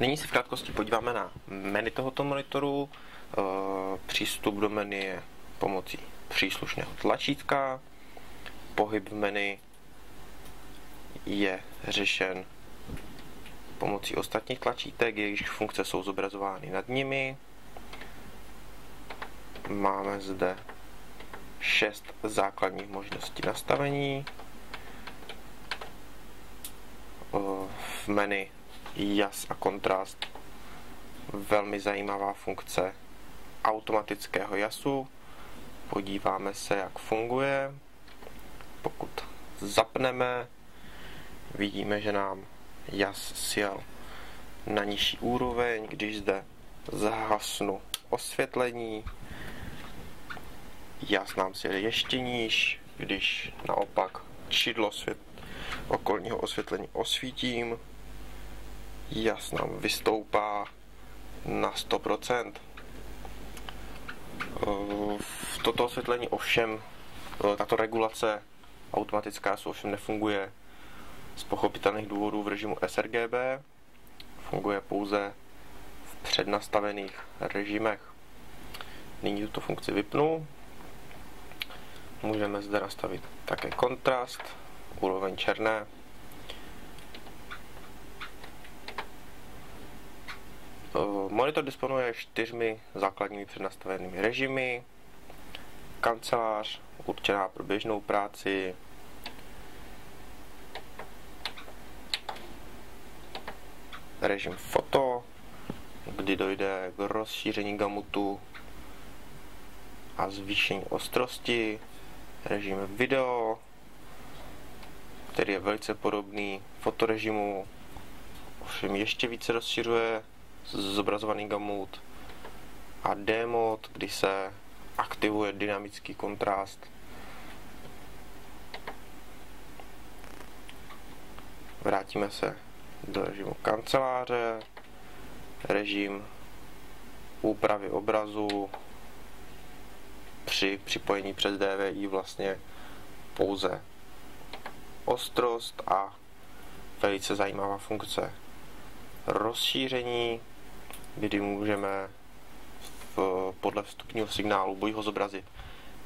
Nyní se v krátkosti podíváme na menu tohoto monitoru. Přístup do menu je pomocí příslušného tlačítka. Pohyb v menu je řešen pomocí ostatních tlačítek, jejichž funkce jsou zobrazovány nad nimi. Máme zde 6 základních možností nastavení. V menu jas a kontrast velmi zajímavá funkce automatického jasu. Podíváme se, jak funguje. Pokud zapneme, vidíme, že nám jas sjel na nižší úroveň. Když zde zhasnu osvětlení, jas nám sjede ještě níž. Když naopak čidlo okolního osvětlení osvítím, jas nám vystoupá na 100%. Toto osvětlení ovšem, tato regulace automatická ovšem nefunguje z pochopitelných důvodů v režimu sRGB, funguje pouze v přednastavených režimech. Nyní tuto funkci vypnu. Můžeme zde nastavit také kontrast, úroveň černé. Monitor disponuje 4 základními přednastavenými režimy. Kancelář, určená pro běžnou práci, režim foto, kdy dojde k rozšíření gamutu a zvýšení ostrosti, režim video, který je velice podobný fotorežimu, ovšem ještě více rozšiřuje zobrazovaný gamut, a D-mod, kdy se aktivuje dynamický kontrast. Vrátíme se do režimu kanceláře, režim úpravy obrazu při připojení přes DVI vlastně pouze ostrost a velice zajímavá funkce rozšíření, kdy můžeme podle vstupního signálu buď ho zobrazit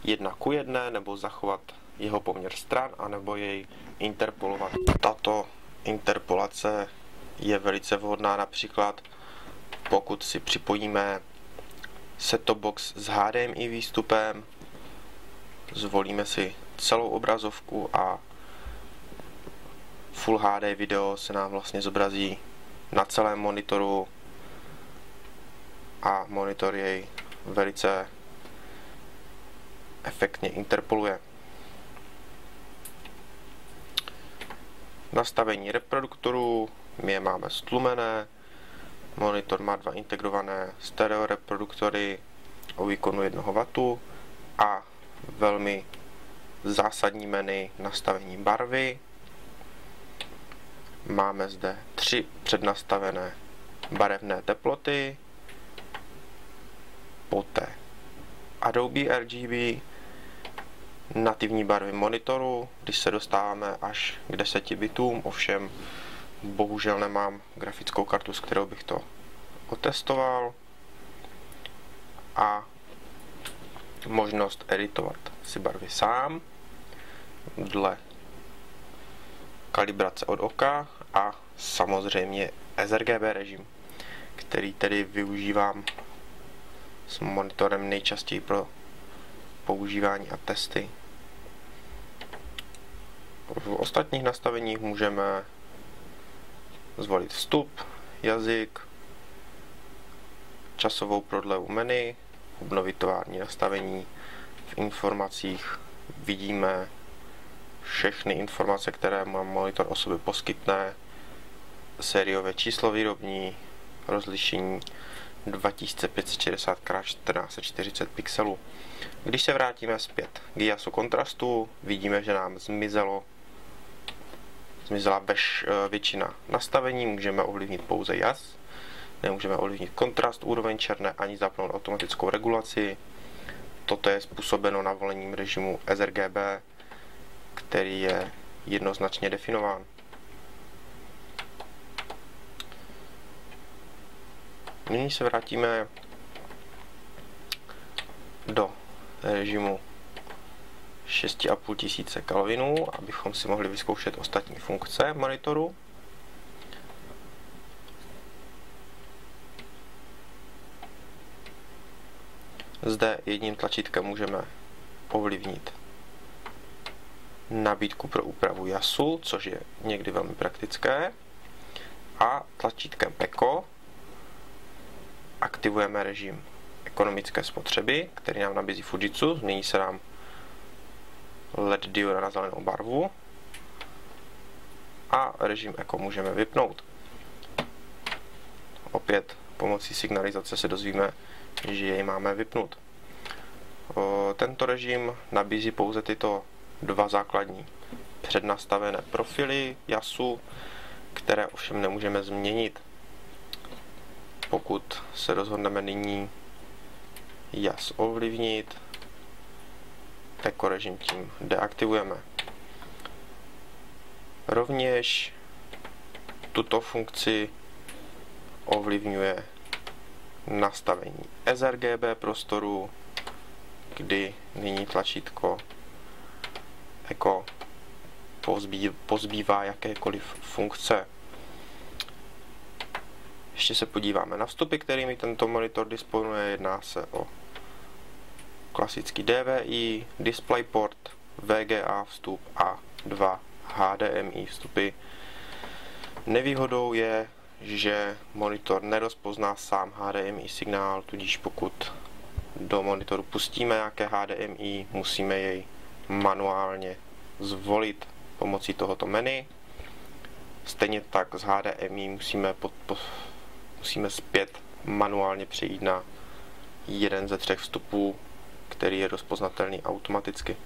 1:1 nebo zachovat jeho poměr stran, anebo jej interpolovat. Tato interpolace je velice vhodná například pokud si připojíme set-top box s HDMI výstupem, zvolíme si celou obrazovku a Full HD video se nám vlastně zobrazí na celém monitoru a monitor jej velice efektně interpoluje. Nastavení reproduktorů, my je máme stlumené, monitor má 2 integrované stereo reproduktory o výkonu 1 W a velmi zásadní menu nastavení barvy. Máme zde 3 přednastavené barevné teploty, poté Adobe RGB, nativní barvy monitoru, když se dostáváme až k 10 bitům, ovšem bohužel nemám grafickou kartu, s kterou bych to otestoval, a možnost editovat si barvy sám dle kalibrace od oka a samozřejmě sRGB režim, který tedy využívám s monitorem nejčastěji pro používání a testy. V ostatních nastaveních můžeme zvolit vstup, jazyk, časovou prodlevu menu, obnovit tovární nastavení. V informacích vidíme všechny informace, které nám monitor o sobě poskytne, sériové číslo výrobní, rozlišení 2560x1440 pixelů. Když se vrátíme zpět k jasu kontrastu, vidíme, že nám zmizela většina nastavení, můžeme ovlivnit pouze jas, nemůžeme ovlivnit kontrast, úroveň černé ani zapnout automatickou regulaci. Toto je způsobeno navolením režimu sRGB, který je jednoznačně definován. Nyní se vrátíme do režimu 6500 Kelvinů, abychom si mohli vyzkoušet ostatní funkce monitoru. Zde jedním tlačítkem můžeme ovlivnit nabídku pro úpravu jasu, což je někdy velmi praktické. A tlačítkem Eco aktivujeme režim ekonomické spotřeby, který nám nabízí Fujitsu. Změní se nám LED dioda na zelenou barvu a režim Eco můžeme vypnout. Opět pomocí signalizace se dozvíme, že jej máme vypnout. Tento režim nabízí pouze tyto dva základní přednastavené profily jasu, které ovšem nemůžeme změnit. Pokud se rozhodneme nyní jas ovlivnit, Eco režim tím deaktivujeme. Rovněž tuto funkci ovlivňuje nastavení sRGB prostoru, kdy nyní tlačítko Eco pozbývá jakékoliv funkce. Ještě se podíváme na vstupy, kterými tento monitor disponuje. Jedná se o klasický DVI, DisplayPort, VGA vstup a dva HDMI vstupy. Nevýhodou je, že monitor nerozpozná sám HDMI signál, tudíž pokud do monitoru pustíme nějaké HDMI, musíme jej manuálně zvolit pomocí tohoto menu. Stejně tak z HDMI musíme zpět manuálně přejít na jeden ze 3 vstupů, který je rozpoznatelný automaticky.